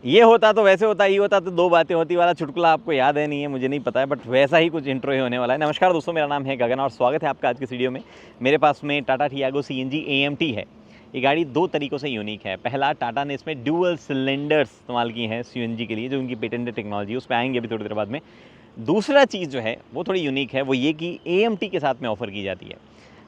ये होता तो वैसे होता, ये होता तो दो बातें होती वाला चुटकुला आपको याद है नहीं है, मुझे नहीं पता है, बट वैसा ही कुछ इंट्रो ही होने वाला है। नमस्कार दोस्तों, मेरा नाम है गगन और स्वागत है आपका आज के वीडियो में। मेरे पास में टाटा टियागो CNG AMT है। ये गाड़ी दो तरीक़ों से यूनिक है। पहला, टाटा ने इसमें ड्यूअल सिलेंडर्स इस्तेमाल की हैं CNG के लिए, जो उनकी पेटेंटेड टेक्नोलॉजी है, उस पर आएंगे अभी थोड़ी देर बाद में। दूसरा चीज़ जो है वो थोड़ी यूनिक है, वो ये कि AMT के साथ में ऑफ़र की जाती है।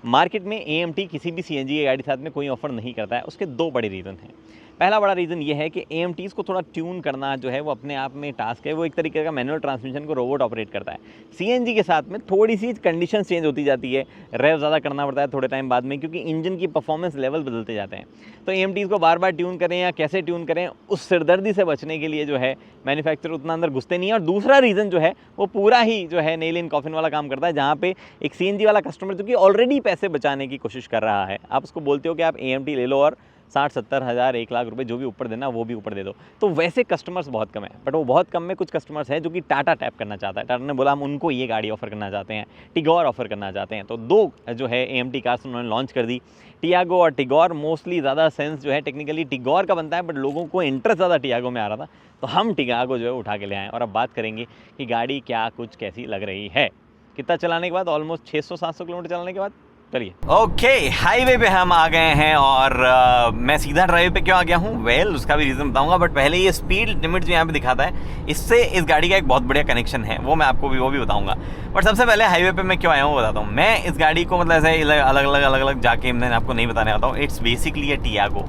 मार्केट में AMT किसी भी CNG की गाड़ी के साथ में कोई ऑफ़र नहीं करता है। उसके दो बड़े रीज़न हैं। पहला बड़ा रीज़न ये है कि AMTs को थोड़ा ट्यून करना जो है वो अपने आप में टास्क है। वो एक तरीके का मैनुअल ट्रांसमिशन को रोबोट ऑपरेट करता है। CNG के साथ में थोड़ी सी कंडीशन चेंज होती जाती है, रेव ज़्यादा करना पड़ता है थोड़े टाइम बाद में, क्योंकि इंजन की परफॉर्मेंस लेवल बदलते जाते हैं। तो AMTs को बार बार ट्यून करें या कैसे ट्यून करें, उस सिरदर्दी से बचने के लिए जो है मैन्युफैक्चरर उतना अंदर घुसते नहीं है। और दूसरा रीज़न जो है वो पूरा ही जो है नेल इन कॉफिन वाला काम करता है, जहाँ पे एक CNG वाला कस्टमर जो कि ऑलरेडी पैसे बचाने की कोशिश कर रहा है, आप उसको बोलते हो कि आप AMT ले लो और 60-70 हज़ार 1 लाख रुपए जो भी ऊपर देना वो भी ऊपर दे दो। तो वैसे कस्टमर्स बहुत कम है, बट वो बहुत कम में कुछ कस्टमर्स हैं जो कि टाटा टैप करना चाहता है। टाटा ने बोला हम उनको ये गाड़ी ऑफर करना चाहते हैं, टिगोर ऑफर करना चाहते हैं। तो दो जो है AMT कार्स उन्होंने लॉन्च कर दी, टियागो और टिगोर। मोस्टली ज़्यादा सेंस जो है टेक्निकली टिगोर का बनता है, बट लोगों को इंटरेस्ट ज़्यादा टियागो में आ रहा था, तो हम टियागो जो है उठा के ले आए। और अब बात करेंगे कि गाड़ी क्या कुछ कैसी लग रही है। कितना चलाने के बाद, ऑलमोस्ट 600-700 किलोमीटर चलाने के बाद, चलिए ओके हाईवे पे हम आ गए हैं। और मैं सीधा ड्राइव पे क्यों आ गया हूँ, उसका भी रीज़न बताऊंगा। बट पहले ये स्पीड लिमिट जो यहाँ पे दिखाता है, इससे इस गाड़ी का एक बहुत बढ़िया कनेक्शन है, वो मैं आपको वो भी बताऊंगा। बट सबसे पहले हाईवे पे मैं क्यों आया हूँ वो बताता हूँ। मैं इस गाड़ी को मतलब ऐसे अलग अलग जाके मैं आपको नहीं बताने आता हूँ। इट्स बेसिकली अ टियागो,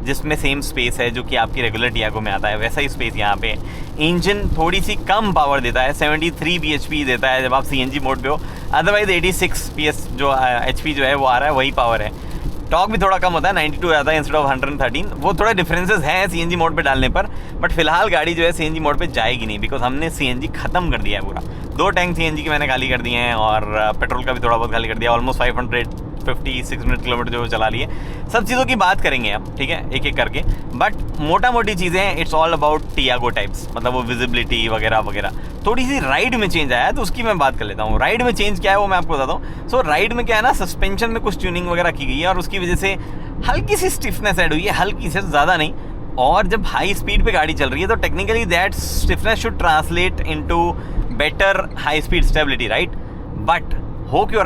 जिसमें सेम स्पेस है जो कि आपकी रेगुलर टियागो में आता है, वैसा ही स्पेस यहाँ पे। इंजन थोड़ी सी कम पावर देता है, 73 bhp देता है जब आप CNG मोड पे हो। अदरवाइज 86 PS जो HP जो है वो आ रहा है, वही पावर है। टॉर्क भी थोड़ा कम होता है, 92 आता है इंस्टेड ऑफ 113। वो थोड़े डिफरेंसेस हैं CNG मोड पे डालने पर, बट फिलहाल गाड़ी जो है CNG मोड पे जाएगी नहीं, बिकॉज हमने CNG खत्म कर दिया है पूरा। 2 टैंक CNG के मैंने खाली कर दिए हैं और पेट्रोल का भी थोड़ा बहुत खाली कर दिया। ऑलमोस्ट 556 किलोमीटर जो चला लिए। सब चीज़ों की बात करेंगे अब, ठीक है, एक एक करके। बट मोटा मोटी चीज़ें हैं, it's all about Tiago types, मतलब वो विजिबिलिटी वगैरह वगैरह। थोड़ी सी राइड में चेंज आया है, तो उसकी मैं बात कर लेता हूँ। राइड में चेंज क्या है वो मैं आपको बताता हूँ। सो राइड में क्या है ना, सस्पेंशन में कुछ ट्यूनिंग वगैरह की गई है और उसकी वजह से हल्की सी स्टिफनेस ऐड हुई है, हल्की से, ज़्यादा नहीं। और जब हाई स्पीड पे गाड़ी चल रही है तो technically that stiffness should translate into better high speed stability, right. But हो क्या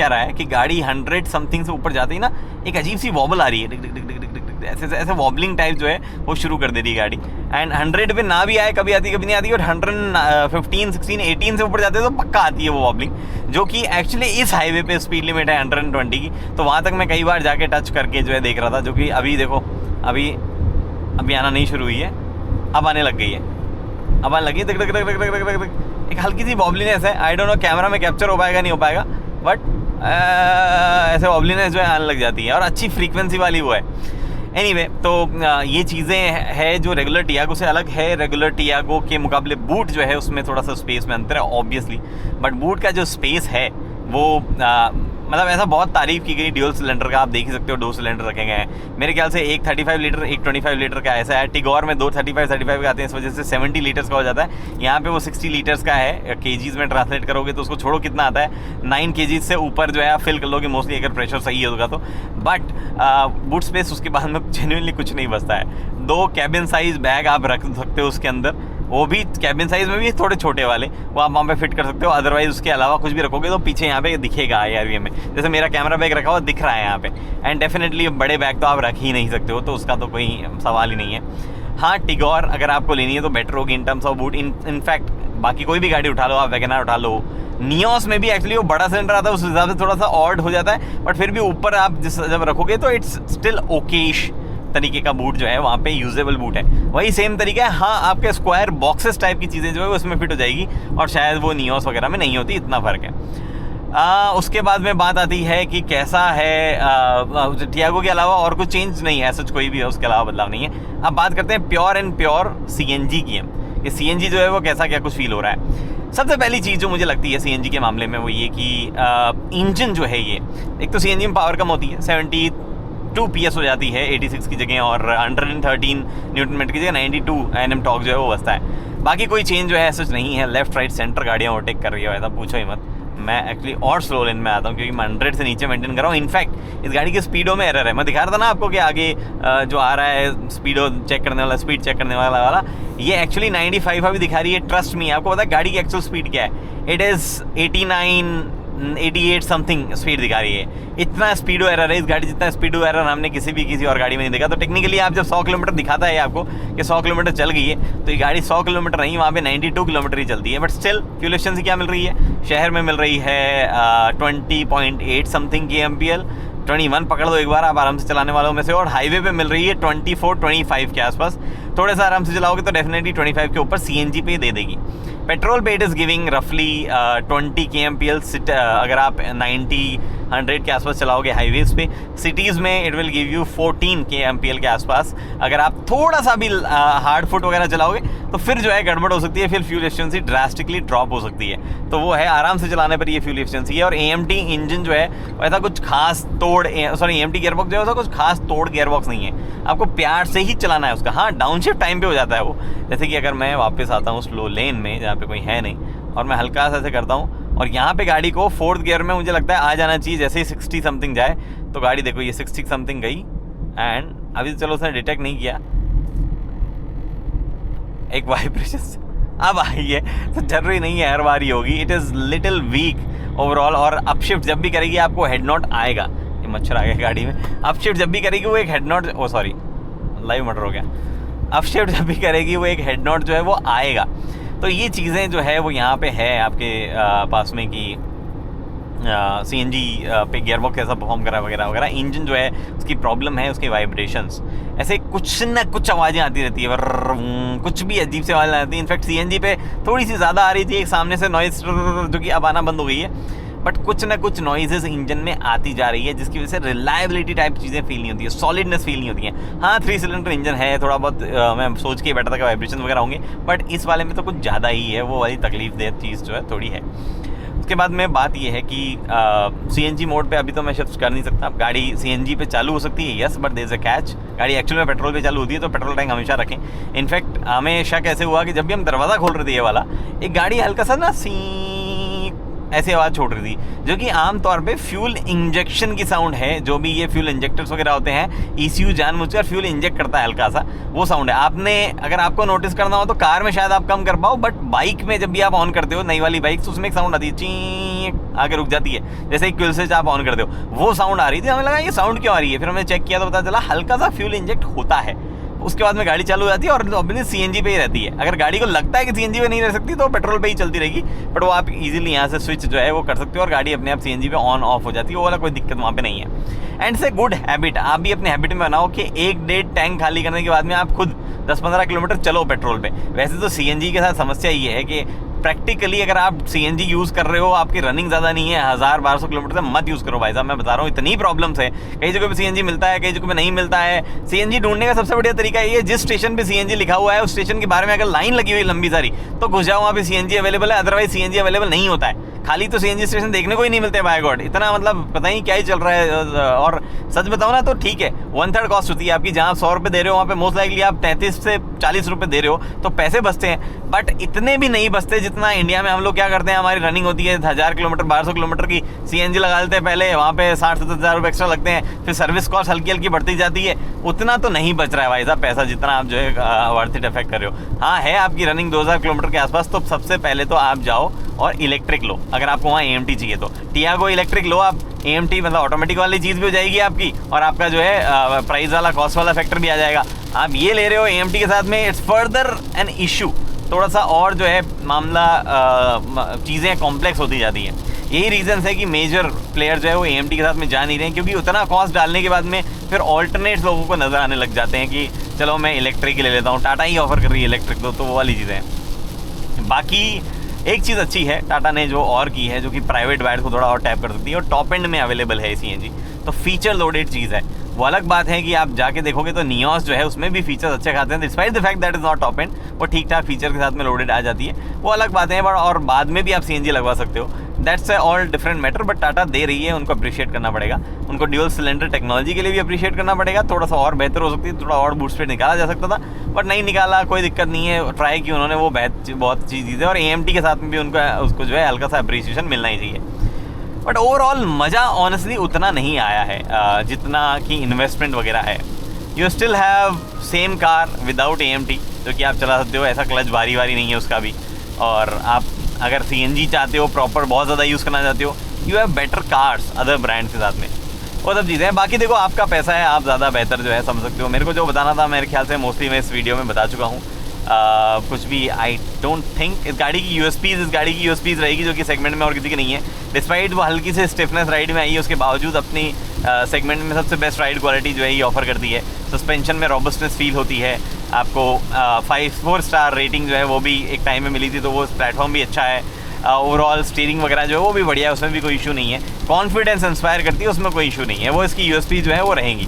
रहा है कि गाड़ी 100 समथिंग से ऊपर जाते ही ना एक अजीब सी वॉबल आ रही है, Dick Dick Dick Dick Dick Dick, ऐसे वॉबलिंग टाइप जो है वो शुरू कर दे रही है गाड़ी। एंड 100 पे ना भी आए, कभी आती कभी नहीं आती, और 115, 16, 18 से ऊपर जाते हैं तो पक्का आती है वो वॉबलिंग, जो कि एक्चुअली इस हाईवे पे स्पीड लिमिट है 120 की। तो वहाँ तक मैं कई बार जाके टच करके जो है देख रहा था, जो कि अभी देखो अभी आना नहीं शुरू हुई है, अब आने लग गई है, अब आने लगी है। एक हल्की सी वॉबलीनेस है, आई डोंट नो कैमरा में कैप्चर हो पाएगा नहीं हो पाएगा, बट ऐसे वॉबलीनेस जो है आने लग जाती है और अच्छी फ्रीक्वेंसी वाली वो है। एनीवे, तो ये चीज़ें है जो रेगुलर टियागो से अलग है। रेगुलर टियागो के मुकाबले बूट जो है उसमें थोड़ा सा स्पेस में अंतर है ऑब्वियसली, बट बूट का जो स्पेस है वो मतलब ऐसा बहुत तारीफ की गई ड्यूल सिलेंडर का, आप देख ही सकते हो 2 सिलेंडर रखे गए हैं। मेरे ख्याल से एक 35 लीटर एक 25 लीटर का ऐसा है। टिगोर में 2 35 के आते हैं, इस वजह से 70 लीटर्स का हो जाता है। यहाँ पे वो 60 लीटर्स का है। केजीज में ट्रांसलेट करोगे तो उसको छोड़ो कितना आता है, 9 केजीज से ऊपर जो है आप फिल कर लोगे मोस्टली, अगर प्रेशर सही होगा तो। बट बूट स्पेस उसके बाद में जेन्युइनली कुछ नहीं बचता है। 2 कैबिन साइज बैग आप रख सकते हो उसके अंदर, वो भी कैबिन साइज में भी थोड़े छोटे वाले, वो आप वहाँ पे फिट कर सकते हो। अदरवाइज उसके अलावा कुछ भी रखोगे तो पीछे यहाँ पे दिखेगा IRV में, जैसे मेरा कैमरा बैग रखा हुआ दिख रहा है यहाँ पे। एंड डेफिनेटली बड़े बैग तो आप रख ही नहीं सकते हो, तो उसका तो कोई सवाल ही नहीं है। हाँ, टिगोर अगर आपको लेनी है तो बेटर होगी in terms of boot. In fact बाकी कोई भी गाड़ी उठा लो, आप वैगनआर उठा लो, नियोस में भी एक्चुअली वो बड़ा सिलेंडर आता है, उस हिसाब से थोड़ा सा ऑड हो जाता है, बट फिर भी ऊपर आप जब रखोगे तो इट्स स्टिल ओकेश तरीके का बूट जो है, वहाँ पे यूजेबल बूट है। वही सेम तरीका है। हाँ, आपके स्क्वायर बॉक्सेस टाइप की चीज़ें जो है उसमें फिट हो जाएगी, और शायद वो नियोस वगैरह में नहीं होती, इतना फ़र्क है। उसके बाद में बात आती है कि कैसा है टियागो के अलावा और कुछ चेंज नहीं है, सच कोई भी है उसके अलावा बदलाव नहीं है। अब बात करते हैं प्योर एंड प्योर CNG की। ये CNG जो है वो कैसा क्या कुछ फील हो रहा है। सबसे पहली चीज़ जो मुझे लगती है CNG के मामले में वो ये कि इंजन जो है, ये एक तो CNG में पावर कम होती है, 72 PS हो जाती है 86 की जगह, और 113 न्यूटन मीटर की जगह 92 Nm टॉर्क जो है वो बचता है। बाकी कोई चेंज जो है सच नहीं है। लेफ्ट राइट सेंटर गाड़ियाँ ओवरटेक कर रही है, ऐसा पूछो ही मत। मैं एक्चुअली और स्लो लेन में आता हूँ क्योंकि मैं 100 से नीचे मेंटेन कर रहा हूँ। इनफैक्ट इस गाड़ी के स्पीडो में एरर है। मैं दिखा रहा था ना आपको कि आगे जो आ रहा है स्पीडो चेक करने वाला, स्पीड चेक करने वाला ये एक्चुअली 95 अभी दिखा रही है। ट्रस्ट मी, आपको पता है गाड़ी की एक्चुअल स्पीड क्या है? इट इज़ 89 88 समथिंग स्पीड दिखा रही है। इतना स्पीडो एरर है इस गाड़ी, जितना स्पीडो एरर हमने किसी और गाड़ी में नहीं देखा। तो टेक्निकली आप जब 100 किलोमीटर दिखाता है आपको कि 100 किलोमीटर चल गई है, तो ये गाड़ी 100 किलोमीटर नहीं, वहाँ पे 92 किलोमीटर ही चलती है। बट स्टिल फ्यूल एफिशिएंसी क्या मिल रही है? शहर में मिल रही है 20.8 समथिंग kmpl, 21 पकड़ दो एक बार आप आराम से चलाने वालों में से, और हाईवे पे मिल रही है 24-25 के आसपास। थोड़े सा आराम से चलाओगे तो डेफिनेटली 25 के ऊपर CNG पे दे देगी। पेट्रोल पे इट इज़ गिविंग रफली 20 kmpl अगर आप 90-100 के आसपास चलाओगे हाईवेज़ पे। सिटीज़ में it will give you 14 kmpl के आसपास। अगर आप थोड़ा सा भी हार्ड फुट वगैरह चलाओगे तो फिर जो है गड़बड़ हो सकती है, फिर फ्यूल एफिशिएंसी ड्रास्टिकली ड्रॉप हो सकती है। तो वो है आराम से चलाने पर ये फ्यूल एफिशिएंसी है। और AMT इंजन जो है ऐसा कुछ खास तोड़, सॉरी AMT गियरबॉक्स जो है कुछ खास तोड़ गियरबॉक्स नहीं है, आपको प्यार से ही चलाना है उसका। हाँ, डाउनशिफ्ट टाइम पे हो जाता है वो। जैसे कि अगर मैं वापस आता हूँ स्लो लेन में जहाँ पे कोई है नहीं और मैं हल्का सा ऐसे करता हूँ और यहाँ पे गाड़ी को 4th गियर में मुझे लगता है आ जाना चाहिए। जैसे ही 60 समथिंग जाए तो गाड़ी देखो ये 60 समथिंग गई एंड अभी चलो उसने डिटेक्ट नहीं किया, एक वाइब्रेशन अब आई है, तो जरूरी नहीं है हर बार ही होगी। It is little week overall. और अपशिफ्ट जब भी करेगी आपको हेड नॉट आएगा। ये मच्छर आ गया गाड़ी में। अपशिफ्ट जब भी करेगी वो एक head not, oh sorry live murder हो गया। अपशिफ्ट जब भी करेगी वो एक हेड नॉट जो है वो आएगा। तो ये चीज़ें जो है वो यहाँ पे है आपके पास में कि CNG पे गियरबॉक्स कैसा परफॉर्म करा वगैरह वगैरह। इंजन जो है उसकी प्रॉब्लम है उसके वाइब्रेशंस, ऐसे कुछ ना कुछ आवाज़ें आती रहती है, कुछ भी अजीब से आवाज़ आती है। इनफैक्ट CNG पे थोड़ी सी ज़्यादा आ रही थी एक सामने से नॉइज़ जो कि अब आना बंद हो गई है। बट कुछ ना कुछ नॉइजेस इंजन में आती जा रही है जिसकी वजह से रिलायबिलिटी टाइप चीज़ें फील नहीं होती है, सॉलिडनेस फील नहीं होती है। हाँ 3 सिलेंडर इंजन है, थोड़ा बहुत मैं सोच के बैठा था कि वाइब्रेशन वगैरह होंगे, बट इस वाले में तो कुछ ज़्यादा ही है, वो वाली तकलीफ दे चीज़ जो है थोड़ी है। उसके बाद में बात ये है कि CNG मोड पे अभी तो मैं शिफ्ट कर नहीं सकता। गाड़ी CNG पे चालू हो सकती है yes, but there is a catch. गाड़ी एक्चुअल में पेट्रोल पे चालू होती है तो पेट्रोल टैंक हमेशा रखें। इनफैक्ट हमें शक ऐसे हुआ कि जब भी हम दरवाज़ा खोल रहे थे ये वाला, एक गाड़ी हल्का सा ना ऐसी आवाज़ छोड़ रही थी, जो कि आमतौर पे फ्यूल इंजेक्शन की साउंड है। जो भी ये फ्यूल इंजेक्टर्स वगैरह होते हैं, ECU जानबूझकर फ्यूल इंजेक्ट करता है हल्का सा, वो साउंड है। आपने अगर आपको नोटिस करना हो तो कार में शायद आप कम कर पाओ, बट बाइक में जब भी आप ऑन करते हो नई वाली बाइक, तो उसमें एक साउंड आती है, ची आगे रुक जाती है, जैसे एक क्विल स्विच आप ऑन करते हो, वो साउंड आ रही थी। हमें लगा ये साउंड क्यों आ रही है, फिर हमने चेक किया तो पता चला हल्का सा फ्यूल इंजेक्ट होता है। उसके बाद में गाड़ी चालू हो जाती है और ऑब्वियसली CNG पे ही रहती है। अगर गाड़ी को लगता है कि CNG पे नहीं रह सकती तो पेट्रोल पे ही चलती रहेगी, बट वो आप इजीली यहाँ से स्विच जो है वो कर सकते हो और गाड़ी अपने आप CNG पे ऑन ऑफ हो जाती है। वो वाला कोई दिक्कत वहाँ पे नहीं है। एंड से गुड हैबिट आप भी अपने हैबिट में बनाओ कि 1-1.5 टैंक खाली करने के बाद में आप खुद 10-15 किलोमीटर चलो पेट्रोल पे। वैसे तो CNG के साथ समस्या ये है कि प्रैक्टिकली अगर आप CNG यूज़ कर रहे हो, आपकी रनिंग ज़्यादा नहीं है, 1000-1200 किलोमीटर से मत यूज़ करो भाई साहब। मैं बता रहा हूँ इतनी प्रॉब्लम्स है, कई जगह पे CNG मिलता है, कई जगह पे नहीं मिलता है। CNG ढूंढने का सबसे बढ़िया तरीका ये है, जिस स्टेशन पे CNG लिखा हुआ है उस स्टेशन के बारे में अगर लाइन लगी हुई लंबी सारी तो घुस जाओ, वहाँ पे CNG अवेलेबल है। अदरवाइज CNG अवेलेबल नहीं होता है, खाली तो CNG स्टेशन देखने को ही नहीं मिलते। बाय गॉड, इतना मतलब पता नहीं क्या ही चल रहा है। और सच बताओ ना तो ठीक है, 1/3 कॉस्ट होती है आपकी। जहाँ 100 रुपये दे रहे हो वहाँ पे मोस्ट लाइकली आप 33 से 40 रुपये दे रहे हो, तो पैसे बचते हैं। बट इतने भी नहीं बचते जितना इंडिया में हम लोग क्या करते हैं, हमारी रनिंग होती है 1000 किलोमीटर 1200 किलोमीटर की, CNG लगा लेते हैं पहले, वहाँ पे 60-70 हज़ार रुपये एक्स्ट्रा लगते हैं, फिर सर्विस कॉस्ट हल्की हल्की बढ़ती जाती है। उतना तो नहीं बच रहा है भाई साहब पैसा जितना आप जो है वर्थ इट इफेक्ट कर रहे हो। हाँ है आपकी रनिंग 2000 किलोमीटर के आसपास, तो सबसे पहले तो आप जाओ और इलेक्ट्रिक लो। अगर आपको वहाँ AMT चाहिए तो टियागो इलेक्ट्रिक लो आप। AMT मतलब ऑटोमेटिक वाली चीज़ भी हो जाएगी आपकी, और आपका जो है प्राइस वाला कॉस्ट वाला फैक्टर भी आ जाएगा। आप ये ले रहे हो AMT के साथ में, इट्स फर्दर एन इशू, थोड़ा सा और जो है मामला चीज़ें कॉम्प्लेक्स होती जाती हैं। यही रीज़न है कि मेजर प्लेयर जो है वो AMT के साथ में जा नहीं रहे हैं, क्योंकि उतना कॉस्ट डालने के बाद में फिर ऑल्टरनेट्स लोगों को नज़र आने लग जाते हैं कि चलो मैं इलेक्ट्रिक ही ले लेता हूँ, टाटा ही ऑफर कर रही है इलेक्ट्रिक, तो वो वाली चीज़ें हैं। बाकी एक चीज़ अच्छी है टाटा ने जो और की है, जो कि प्राइवेट बाइक को थोड़ा और टैप कर सकती है, और टॉप एंड में अवेलेबल है CNG, तो फीचर लोडेड चीज़ है। वो अलग बात है कि आप जाके देखोगे तो नियोस जो है उसमें भी फीचर्स अच्छे खाते हैं, despite the fact that is not top and, वो ठीक ठाक फीचर के साथ में लोडेड आ जाती है, वो अलग बात है। और बाद में भी आप CNG लगवा सकते हो। That's a all different matter, but Tata दे रही है, उनको अप्रिशिएट करना पड़ेगा। उनको ड्यूल सिलेंडर टेक्नोलॉजी के लिए भी अप्रिशिएट करना पड़ेगा, थोड़ा सा और बेहतर हो सकती है, थोड़ा और बूट स्पीड निकाला जा सकता था, बट नहीं निकाला, कोई दिक्कत नहीं है, ट्राई की उन्होंने, वो बहुत अच्छी चीज़ है। और AMT के साथ में भी उसको जो है हल्का सा अप्रिसिएशन मिलना ही चाहिए। बट ओवरऑल मज़ा ऑनेस्टली उतना नहीं आया है जितना कि इन्वेस्टमेंट वगैरह है। You still have same car without AMT जो कि आप चला सकते हो, ऐसा क्लच भारी नहीं है उसका भी। और आप अगर CNG चाहते हो, प्रॉपर बहुत ज़्यादा यूज़ करना चाहते हो, you have better cars other brands के साथ में, वो सब चीज़ें हैं। बाकी देखो, आपका पैसा है, आप ज़्यादा बेहतर जो है समझ सकते हो। मेरे को जो बताना था मेरे ख्याल से मोस्टली मैं इस वीडियो में बता चुका हूँ। कुछ भी आई डोंट थिंक इस गाड़ी की USPs रहेगी जो कि सेगमेंट में और किसी की नहीं है। डिस्पाइट वो हल्की से स्टिफनेस राइड में आई है, उसके बावजूद अपनी सेगमेंट में सबसे बेस्ट राइड क्वालिटी जो है ये ऑफर करती है। सस्पेंशन में रॉबस्टनेस फील होती है आपको। 4 स्टार रेटिंग जो है वो भी एक टाइम में मिली थी, तो वो प्लेटफॉर्म भी अच्छा है। ओवरऑल स्टीयरिंग वगैरह जो है वो भी बढ़िया है, उसमें भी कोई इशू नहीं है। कॉन्फिडेंस इंस्पायर करती है, उसमें कोई इशू नहीं है, वो इसकी USP जो है वो रहेंगी।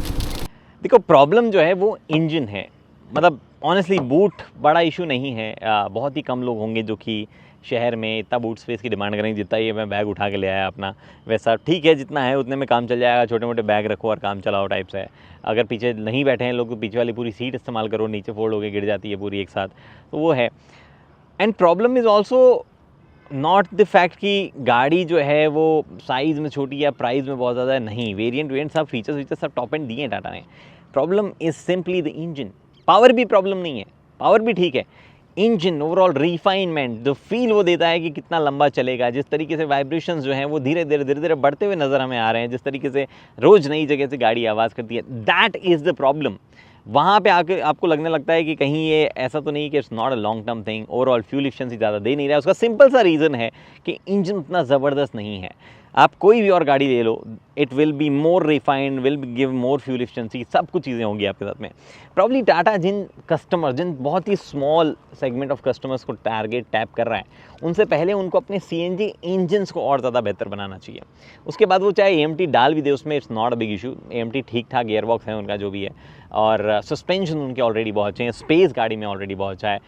देखो, प्रॉब्लम जो है वो इंजन है। मतलब ऑनेस्टली बूट बड़ा इशू नहीं है। बहुत ही कम लोग होंगे जो कि शहर में इतना बूट स्पेस की डिमांड करेंगे जितना ये मैं बैग उठा के ले आया अपना। वैसा ठीक है, जितना है उतने में काम चल जाएगा, छोटे मोटे बैग रखो और काम चलाओ टाइप से है। अगर पीछे नहीं बैठे हैं लोग तो पीछे वाली पूरी सीट इस्तेमाल करो, नीचे फोल्ड होकर गिर जाती है पूरी एक साथ, तो वो है। And problem is also not the fact कि गाड़ी जो है वो साइज़ में छोटी या प्राइस में बहुत ज़्यादा नहीं। वेरिएंट सब फीचर्स सब टॉप एंड दिए हैं टाटा ने। Problem is simply the engine. Power भी प्रॉब्लम नहीं है, पावर भी ठीक है। इंजन ओवरऑल रिफाइनमेंट जो फील वो देता है कि कितना लंबा चलेगा, जिस तरीके से वाइब्रेशंस जो हैं वो धीरे धीरे बढ़ते हुए नज़र हमें आ रहे हैं, जिस तरीके से रोज़ नई जगह से गाड़ी आवाज़ करती है, दैट इज़ द प्रॉब्लम। वहाँ पे आके आपको लगने लगता है कि कहीं ये ऐसा तो नहीं कि it's not a long term thing, overall fuel efficiency ज़्यादा दे नहीं रहा है। उसका सिंपल सा रीज़न है कि इंजन उतना ज़बरदस्त नहीं है। आप कोई भी और गाड़ी ले लो, it will be more refined, will give more fuel efficiency, सब कुछ चीज़ें होंगी आपके साथ में। प्रॉब्ली टाटा जिन बहुत ही स्मॉल सेगमेंट ऑफ कस्टमर्स को टारगेट टैप कर रहा है, उनसे पहले उनको अपने CNG इंजन्स को और ज़्यादा बेहतर बनाना चाहिए। उसके बाद वो चाहे AMT डाल भी दे उसमें, it's not a big issue. AMT ठीक ठाक गियरबॉक्स है उनका जो भी है, और सस्पेंशन उनके ऑलरेडी बहुत अच्छे हैं, स्पेस गाड़ी में ऑलरेडी बहुत अच्छा है।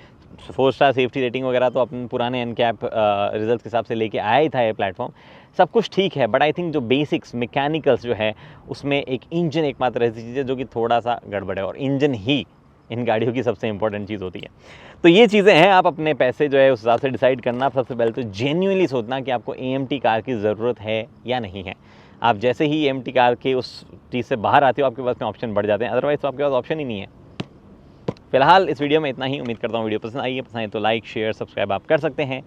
4 स्टार सेफ्टी रेटिंग वगैरह तो अपने पुराने NCAP रिजल्ट के हिसाब से लेके आया ही था ये प्लेटफॉर्म, सब कुछ ठीक है। बट आई थिंक जो बेसिक्स मैकेनिकल्स जो है उसमें एक इंजन एकमात्र ऐसी चीज़ है जो कि थोड़ा सा गड़बड़ है, और इंजन ही इन गाड़ियों की सबसे इंपॉर्टेंट चीज़ होती है। तो ये चीज़ें हैं, आप अपने पैसे जो है उस हिसाब से डिसाइड करना। आप सबसे पहले तो जेन्युइनली सोचना कि आपको AMT कार की ज़रूरत है या नहीं है। आप जैसे ही AMT कार के उस चीज़ से बाहर आते हो आपके पास में ऑप्शन बढ़ जाते हैं, अदरवाइज तो आपके पास ऑप्शन ही नहीं है। फिलहाल इस वीडियो में इतना ही। उम्मीद करता हूँ वीडियो पसंद आई है। पसंद है तो लाइक शेयर सब्सक्राइब आप कर सकते हैं।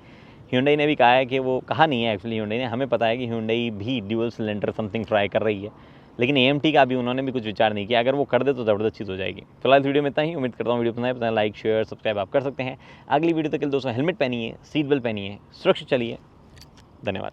Hyundai ने भी कहा है कि वो, कहा नहीं है एक्चुअली Hyundai ने, हमें पता है कि Hyundai भी ड्यूल सिलेंडर समथिंग ट्राई कर रही है, लेकिन AMT का भी उन्होंने भी कुछ विचार नहीं किया। अगर वो कर दे तो ज़बरदस्त चीज़ हो जाएगी। फिलहाल इस वीडियो में इतना ही। उम्मीद करता हूँ वीडियो पसंद है। लाइक शेयर सब्सक्राइब आप कर सकते हैं। अगली वीडियो तक के लिए दोस्तों हेलमेट पहनिए, सीट बेल्ट पहनिए, सुरक्षित चलिए। धन्यवाद।